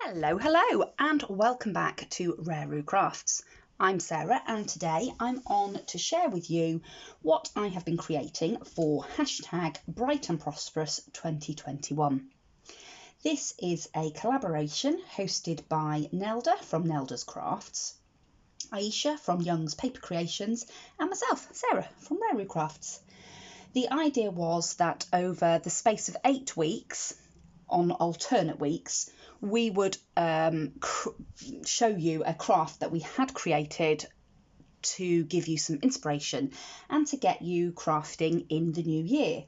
Hello and welcome back to RareRoo Crafts. I'm Sarah and today I'm on to share with you what I have been creating for #Bright and Prosperous 2021. This is a collaboration hosted by Nelda from NeldasCrafts, Aisha from Young's Paper Creations and myself, Sarah from RareRoo Crafts. The idea was that over the space of 8 weeks, on alternate weeks, we would show you a craft that we had created to give you some inspiration and to get you crafting in the new year.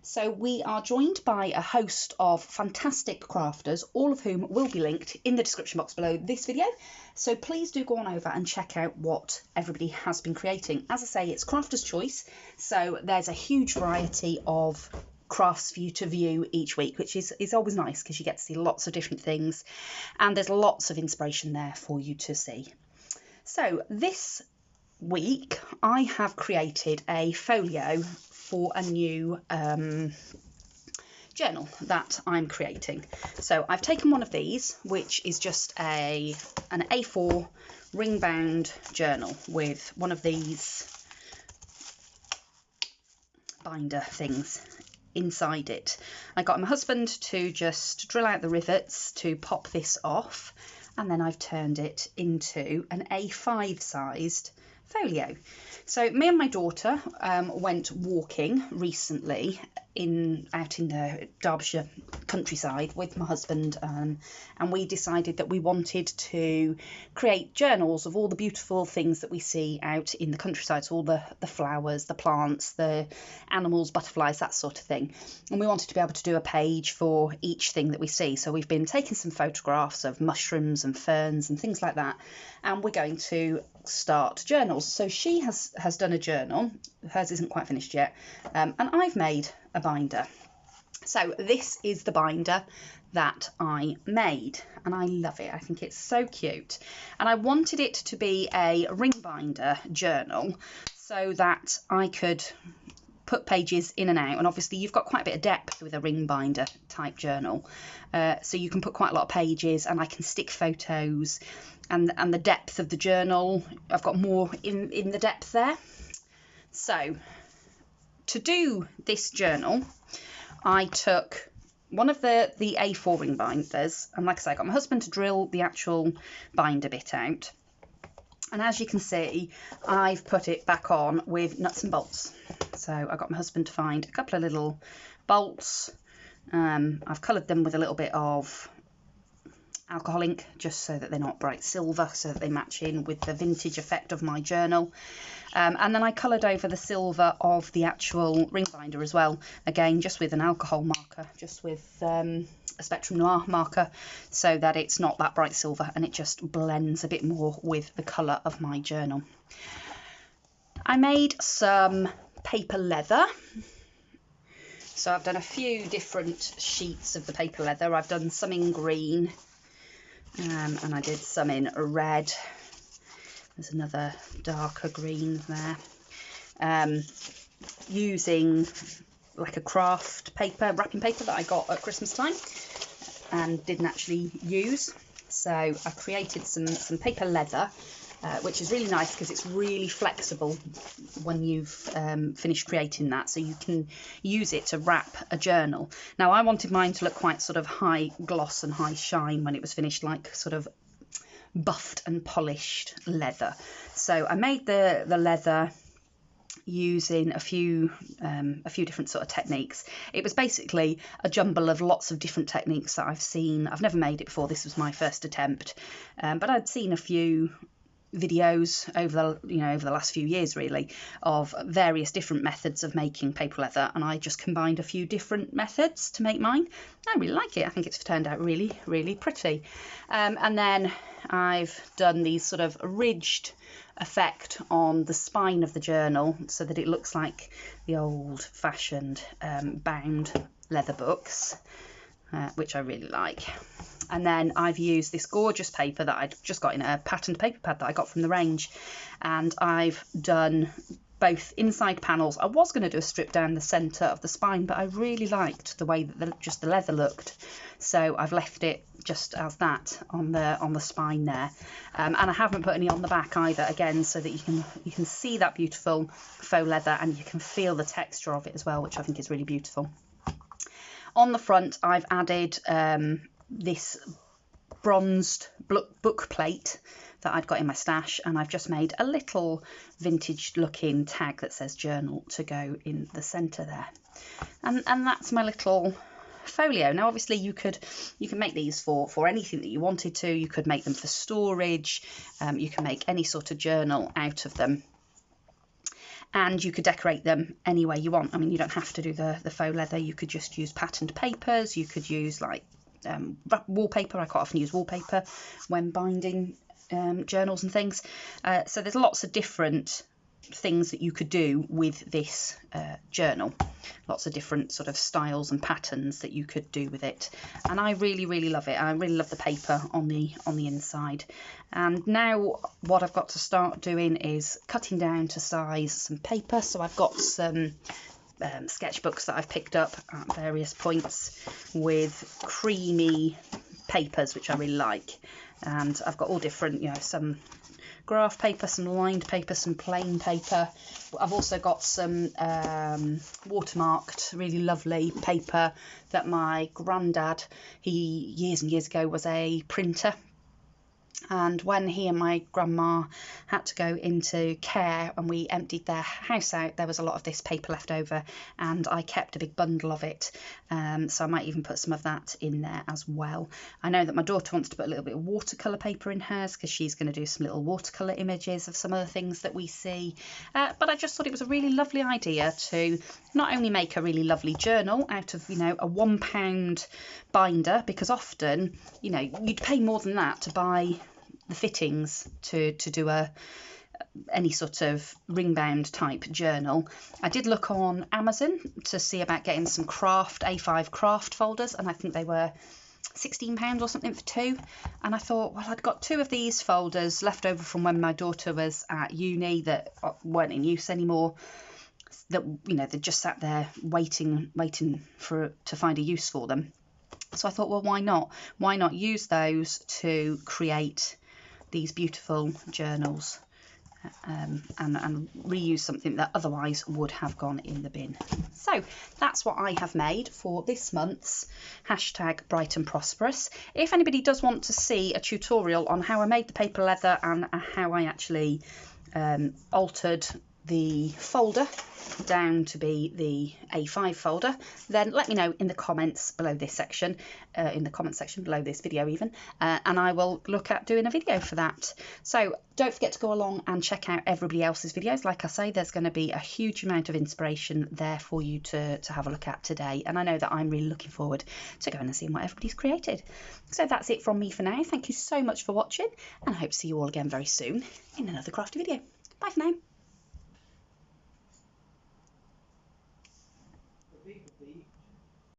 So we are joined by a host of fantastic crafters, all of whom will be linked in the description box below this video. So please do go on over and check out what everybody has been creating. As I say, it's crafter's choice, so there's a huge variety of crafts for you to view each week, which is always nice because you get to see lots of different things and there's lots of inspiration there for you to see. So this week I have created a folio for a new journal that I'm creating. So I've taken one of these, which is just an A4 ring bound journal with one of these binder things inside it. I got my husband to just drill out the rivets to pop this off, and then I've turned it into an A5 sized folio. So me and my daughter went walking recently out in the Derbyshire countryside with my husband, and we decided that we wanted to create journals of all the beautiful things that we see out in the countryside, so all the flowers, the plants, the animals, butterflies, that sort of thing. And we wanted to be able to do a page for each thing that we see. So we've been taking some photographs of mushrooms and ferns and things like that, and we're going to start journals. So she has done a journal, hers isn't quite finished yet, and I've made a binder. So this is the binder that I made and I love it. I think it's so cute, and I wanted it to be a ring binder journal so that I could put pages in and out, and obviously you've got quite a bit of depth with a ring binder type journal, so you can put quite a lot of pages, and I can stick photos, and the depth of the journal, I've got more in the depth there. So to do this journal, I took one of the A4 ring binders, and like I say, I got my husband to drill the actual binder bit out, and as you can see, I've put it back on with nuts and bolts. So I got my husband to find a couple of little bolts. I've coloured them with a little bit of alcohol ink just so that they're not bright silver, so that they match in with the vintage effect of my journal. And then I coloured over the silver of the actual ring binder as well, again just with an alcohol marker, just with a Spectrum Noir marker, so that it's not that bright silver and it just blends a bit more with the colour of my journal. I made some paper leather. So I've done a few different sheets of the paper leather. I've done some in green, and I did some in red. There's another darker green there. Using like a craft paper, wrapping paper that I got at Christmas time and didn't actually use. So I created some paper leather, which is really nice because it's really flexible when you've finished creating that, so you can use it to wrap a journal. Now I wanted mine to look quite sort of high gloss and high shine when it was finished, like sort of buffed and polished leather. So I made the leather using a few different sort of techniques. It was basically a jumble of lots of different techniques that I've seen. I've never made it before, this was my first attempt, but I'd seen a few videos over the last few years really of various different methods of making paper leather, and I just combined a few different methods to make mine. I really like it. I think it's turned out really pretty. And then I've done these sort of ridged effect on the spine of the journal so that it looks like the old-fashioned bound leather books, which I really like. And then I've used this gorgeous paper that I'd just got in a patterned paper pad that I got from the range, and I've done both inside panels. I was going to do a strip down the centre of the spine, but I really liked the way that just the leather looked, so I've left it just as that on the spine there, and I haven't put any on the back either, again, so that you can see that beautiful faux leather, and you can feel the texture of it as well, which I think is really beautiful. On the front, I've added this bronzed book plate that I'd got in my stash, and I've just made a little vintage looking tag that says journal to go in the centre there, and that's my little folio. Now obviously you can make these for anything that you wanted to. You could make them for storage, you can make any sort of journal out of them, and you could decorate them any way you want. I mean, you don't have to do the faux leather. You could just use patterned papers, you could use like wallpaper. I quite often use wallpaper when binding journals and things, so there's lots of different things that you could do with this journal, lots of different sort of styles and patterns that you could do with it, and I really love it. I really love the paper on the inside. And now what I've got to start doing is cutting down to size some paper. So I've got some sketchbooks that I've picked up at various points with creamy papers, which I really like, and I've got all different, you know, some graph paper, some lined paper, some plain paper. I've also got some watermarked, really lovely paper that my granddad, he years and years ago was a printer, and when he and my grandma had to go into care and we emptied their house out, there was a lot of this paper left over, and I kept a big bundle of it, so I might even put some of that in there as well. I know that my daughter wants to put a little bit of watercolour paper in hers because she's going to do some little watercolour images of some of the things that we see, but I just thought it was a really lovely idea to not only make a really lovely journal out of, you know, a £1 binder, because often, you know, you'd pay more than that to buy the fittings to do any sort of ring bound type journal. I did look on Amazon to see about getting some A5 craft folders, and I think they were £16 or something for two, and I thought, well, I'd got two of these folders left over from when my daughter was at uni that weren't in use anymore, that, you know, they just sat there waiting to find a use for them. So I thought, well, why not use those to create these beautiful journals, and reuse something that otherwise would have gone in the bin. So that's what I have made for this month's #Bright and Prosperous. If anybody does want to see a tutorial on how I made the paper leather and how I actually altered the folder down to be the A5 folder, then let me know in the comments below this section, in the comment section below this video even, and I will look at doing a video for that. So don't forget to go along and check out everybody else's videos. Like I say, there's going to be a huge amount of inspiration there for you to have a look at today, and I know that I'm really looking forward to going and seeing what everybody's created. So that's it from me for now. Thank you so much for watching, and I hope to see you all again very soon in another crafty video. Bye for now.